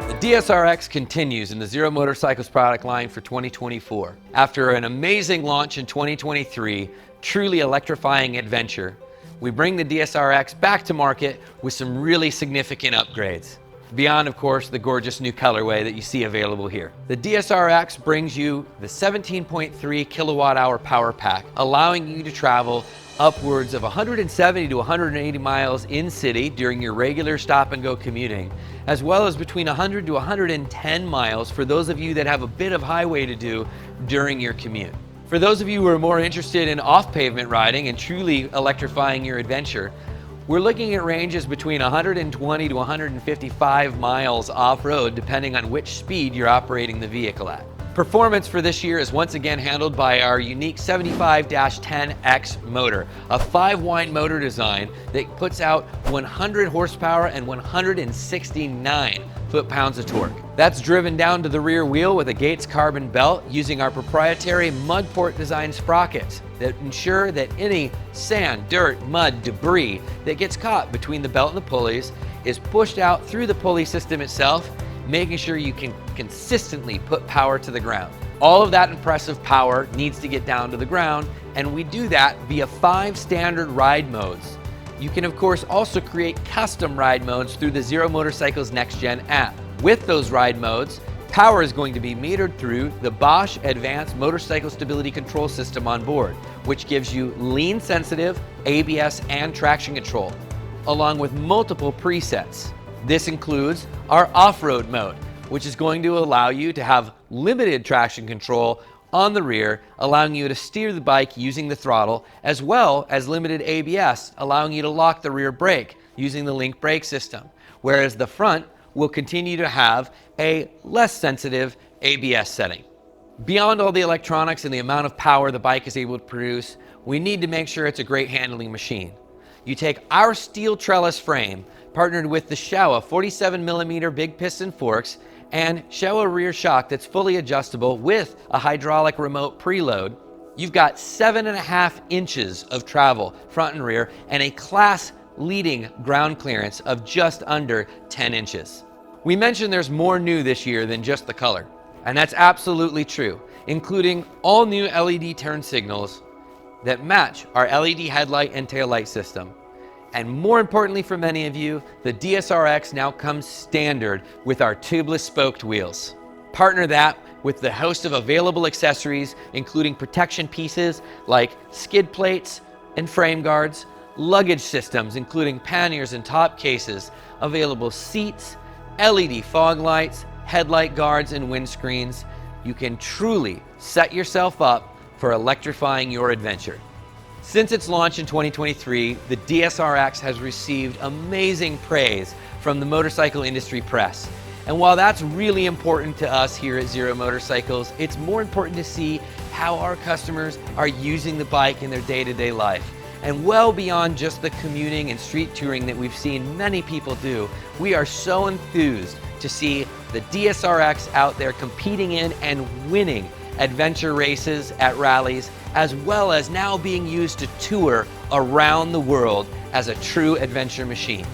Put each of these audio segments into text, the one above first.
The DSRX continues in the Zero Motorcycles product line for 2024. After an amazing launch in 2023, truly electrifying adventure, we bring the DSRX back to market with some really significant upgrades. Beyond, of course, the gorgeous new colorway that you see available here. The DSRX brings you the 17.3 kilowatt hour power pack, allowing you to travel upwards of 170 to 180 miles in city during your regular stop and go commuting, as well as between 100 to 110 miles for those of you that have a bit of highway to do during your commute. For those of you who are more interested in off-pavement riding and truly electrifying your adventure, we're looking at ranges between 120 to 155 miles off-road, depending on which speed you're operating the vehicle at. Performance for this year is once again handled by our unique 75-10X motor, a 5-wind motor design that puts out 100 horsepower and 169 foot-pounds of torque. That's driven down to the rear wheel with a Gates carbon belt using our proprietary Mudport design sprockets that ensure that any sand, dirt, mud, debris that gets caught between the belt and the pulleys is pushed out through the pulley system itself, making sure you can consistently put power to the ground. All of that impressive power needs to get down to the ground, and we do that via 5 standard ride modes. You can of course also create custom ride modes through the Zero Motorcycles Next Gen app. With those ride modes, power is going to be metered through the Bosch Advanced Motorcycle Stability Control System on board, which gives you lean sensitive ABS and traction control, along with multiple presets. This includes our off-road mode, which is going to allow you to have limited traction control on the rear, allowing you to steer the bike using the throttle, as well as limited ABS, allowing you to lock the rear brake using the link brake system, whereas the front will continue to have a less sensitive ABS setting. Beyond all the electronics and the amount of power the bike is able to produce, we need to make sure it's a great handling machine. You take our steel trellis frame, partnered with the Showa 47mm big piston forks and Showa rear shock that's fully adjustable with a hydraulic remote preload. You've got 7.5 inches of travel front and rear and a class leading ground clearance of just under 10 inches. We mentioned there's more new this year than just the color, and that's absolutely true, including all new LED turn signals that match our LED headlight and taillight system. And more importantly for many of you, the DSRX now comes standard with our tubeless spoked wheels. Partner that with the host of available accessories, including protection pieces like skid plates and frame guards, luggage systems including panniers and top cases, available seats, LED fog lights, headlight guards and windscreens. You can truly set yourself up for electrifying your adventure. Since its launch in 2023, the DSRX has received amazing praise from the motorcycle industry press. And while that's really important to us here at Zero Motorcycles, it's more important to see how our customers are using the bike in their day-to-day life. And well beyond just the commuting and street touring that we've seen many people do, we are so enthused to see the DSRX out there competing in and winning adventure races at rallies, as well as now being used to tour around the world as a true adventure machine.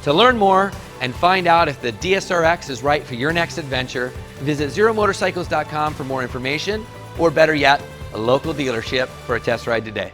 To learn more and find out if the DSRX is right for your next adventure, visit zeromotorcycles.com for more information, or better yet, a local dealership for a test ride today.